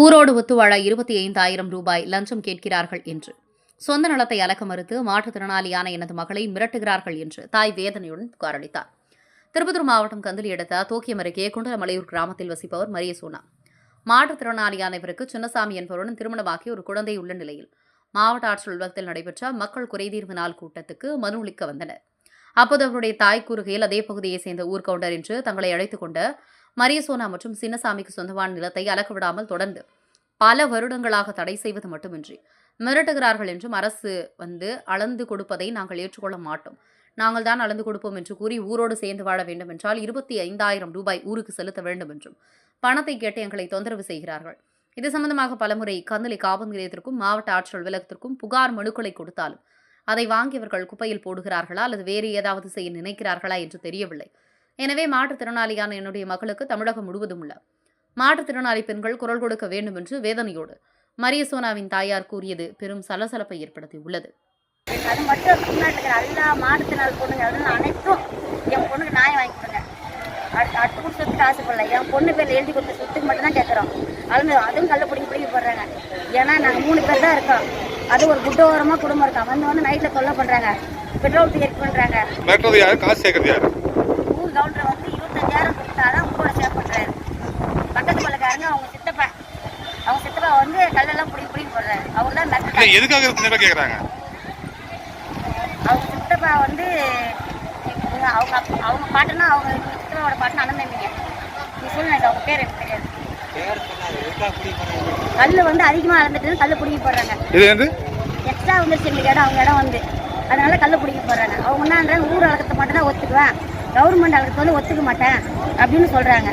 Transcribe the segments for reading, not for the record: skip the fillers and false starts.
ஊரோடு ஒத்துவாழ 25,000 ரூபாய் லஞ்சம் கேட்கிறார்கள் என்று சொந்த நலத்தை அலக்க மறுத்து மாற்றுத்திறனாளியான எனது மகளை மிரட்டுகிறார்கள் என்று தாய் வேதனையுடன் புகார் அளித்தார். திருப்பத்தூர் மாவட்டம் கந்தளி அடுத்த தோக்கியம் அருகே குண்டலமலையூர் கிராமத்தில் வசிப்பவர் மரியசோனா. மாற்றுத்திறனாளியான இவருக்கு சின்னசாமி என்பவருடன் திருமணமாகி ஒரு குழந்தை உள்ள நிலையில் மாவட்ட ஆட்சியர் அலுவலகத்தில் நடைபெற்ற மக்கள் குறைதீர்வு நாள் கூட்டத்துக்கு மனு அளிக்க வந்தனர். அப்போது அவருடைய தாய் கூறுகையில் அதே பகுதியை சேர்ந்த ஊர்கவுண்டர் என்று தங்களை அழைத்துக் கொண்ட மரியசோனா மற்றும் சின்னசாமிக்கு சொந்தமான நிலத்தை அளக்க விடாமல் தொடர்ந்து பல வருடங்களாக தடை செய்வது மட்டுமின்றி மிரட்டுகிறார்கள் என்றும் அரசு அளந்து கொடுப்பதை நாங்கள் ஏற்றுக்கொள்ள மாட்டோம், நாங்கள் தான் அளந்து கொடுப்போம் என்று கூறி ஊரோடு சேர்ந்து வாழ வேண்டும் என்றால் 25,000 ரூபாய் ஊருக்கு செலுத்த வேண்டும் என்றும் பணத்தை கேட்டு எங்களை தொந்தரவு செய்கிறார்கள். இது சம்பந்தமாக பலமுறை கந்தளி காவல் நிலையத்திற்கும் மாவட்ட ஆட்சியர் அலுவலகத்திற்கும் புகார் மனுக்களை கொடுத்தாலும் அதை வாங்கியவர்கள் குப்பையில் போடுகிறார்களா அல்லது வேறு ஏதாவது செய்ய நினைக்கிறார்களா என்று தெரியவில்லை. எனவே மாற்றுத்திறனாளியான என்னுடைய மகளுக்கு தமிழகம் முழுவதும் உள்ள மாற்றுத்திறனாளி பெண்கள் குரல் கொடுக்க வேண்டும் என்று வேதனையோடு மரியசோனாவின் தாயார் கூறியது பெரும் சலசலப்பை ஏற்படுத்தியுள்ளது. அது மட்டும் தமிழ்நாட்டுக்கு எல்லா மாற்றுத்திறனாளி பொண்ணுங்க அனைத்தும் என் பொண்ணுக்கு நியாயம் வாங்கி கொடுங்க. அடுத்த கூட சொத்துக்கு ஆசைப்படல, என் பொண்ணு பேர் எழுதி கொடுத்த சொத்துக்கு மட்டும் தான் கேட்குறோம். அதுவும் கல்ல பிடிக்க போடுறாங்க. ஏன்னா நாங்கள் 3 பேர் தான் இருக்கோம். அது ஒரு குட்டோரமாக குடும்பம் இருக்கோம். வந்து நைட்டில் தொல்லை பண்ணுறாங்க, பெட்ரோல் ஏற்க பண்ணுறாங்க. ஊர் கவுண்டரை 25,000 கொடுத்தாதான் ஊரோட சேவ் பண்ணுறாரு. பக்கத்து கொள்ளக்காரங்க அவங்க சித்தப்பா கல்லெல்லாம் பிடிக்க போடுறாரு. அவர் தான் அவங்க சித்தப்பா அவங்க பாட்டுனா அவங்க சித்தப்பாவோட பாட்டுனா அண்ணன். நீ சொல்லு, அவங்க பேர் எனக்கு தெரியாது. கல் அதிகமாக அளந்துட்டு கல் பிடிக்க போடுறாங்க. எக்ஸ்ட்ரா வந்துருச்சு எங்களுக்கு இடம், அவங்க இடம் அதனால கல் பிடிக்க போடுறாங்க. அவங்க என்னன்றாங்க, ஊர் அளக்கத்தை மட்டும் தான் ஒத்துக்குவேன், கவர்மெண்ட் அளக்கத்தை ஒத்துக்க மாட்டேன் அப்படின்னு சொல்றாங்க.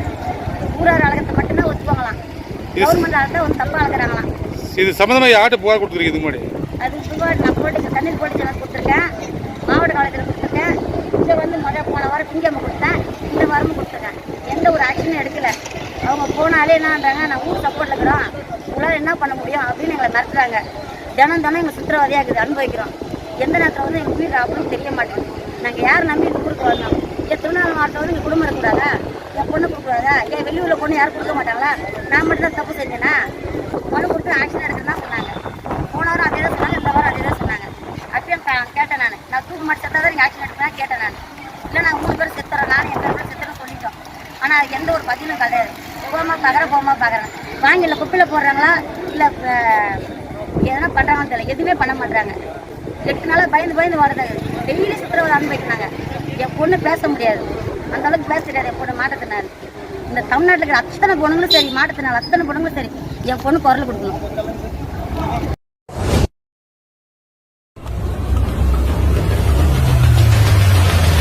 ஊரார் அளக்கத்தை மட்டும்தான் ஒத்துக்குவாங்களாம், கவர்மெண்ட் அளக்கத்தை தப்பா அளக்குறாங்களாம். இது சம்பந்தமா யார்கிட்ட புகார் கொடுத்துருக்கீங்க? இதுக்கு முன்னாடி அது புகார் நான் போட்டு தண்ணீர் போட்டு எனக்கு கொடுத்துருக்கேன், மாவட்ட காலத்தில் கொடுத்துருக்கேன். இங்கே போன வாரம் திங்கம்மை கொடுத்தேன், இந்த வாரமும் கொடுத்துருக்கேன். எந்த ஒரு ஆக்ஷனும் எடுக்கல. அவங்க போனாலே என்னன்றாங்க, நான் ஊர் சப்போர்ட்ல இருக்கிறோம், உங்களால் என்ன பண்ண முடியும் அப்படின்னு எங்களை நடத்துறாங்க. தினம் எங்கள் சித்திரவதையாக இருக்குது, அனுபவிக்கிறோம். எந்த நேரத்தில் எங்கள் வீடு அப்படின்னு தெரிய மாட்டேங்குது. நாங்கள் யார் நம்பி இந்த ஊருக்கு வரணும்? என் திருவண்ணாமலை மாவட்டம் எங்கள் குடும்பம் இருக்கக்கூடாதா? என் பொண்ணு கொடுக்கூடாதா? என் வெளியூரில் பொண்ணு யாரும் கொடுக்க மாட்டாங்களா? நான் மட்டும் தான் தப்பு செஞ்சேன்னா மனு கொடுத்து ஆக்ஷன் எடுக்கணும்னா சொன்னாங்க. போன வாரம் அதே தான் சொன்னாங்க, இந்த வாரம் அதே தான் சொன்னாங்க. அப்பயும் கேட்டேன், நான் தூக்கு மாட்டி செத்தா தான் நீங்கள் ஆக்ஷன் எடுப்பேன் கேட்டேன். இல்லை நாங்கள் 3 பேர் செத்துறோம், நானும் என் பேர் செத்துறேன்னு சொல்லிட்டோம். ஆனால் அதுக்கு எந்த ஒரு பதிலும் கிடையாது. போகாமல் பார்க்குறேன். வாங்கி இல்லை குப்பையில் போடுறாங்களா இல்லை எதனா பண்ணுறாங்கன்னு தெரியல, எதுவுமே பண்ண மாட்டாங்க. 8 நாளாக பயந்து வருது. டெய்லி சித்திரவதை அனுபவிக்கிறாங்க. என் பொண்ணு பேச முடியாது, அந்த அளவுக்கு பேச தெரியாது. என் பொண்ணு மாற்றத்தினால இந்த தமிழ்நாட்டில் இருக்கிற அத்தனை பொண்ணுங்களும் சரி, மாற்றத்தினால அத்தனை பொண்ணுங்களும் சரி, என் பொண்ணு குரல் கொடுக்கணும்.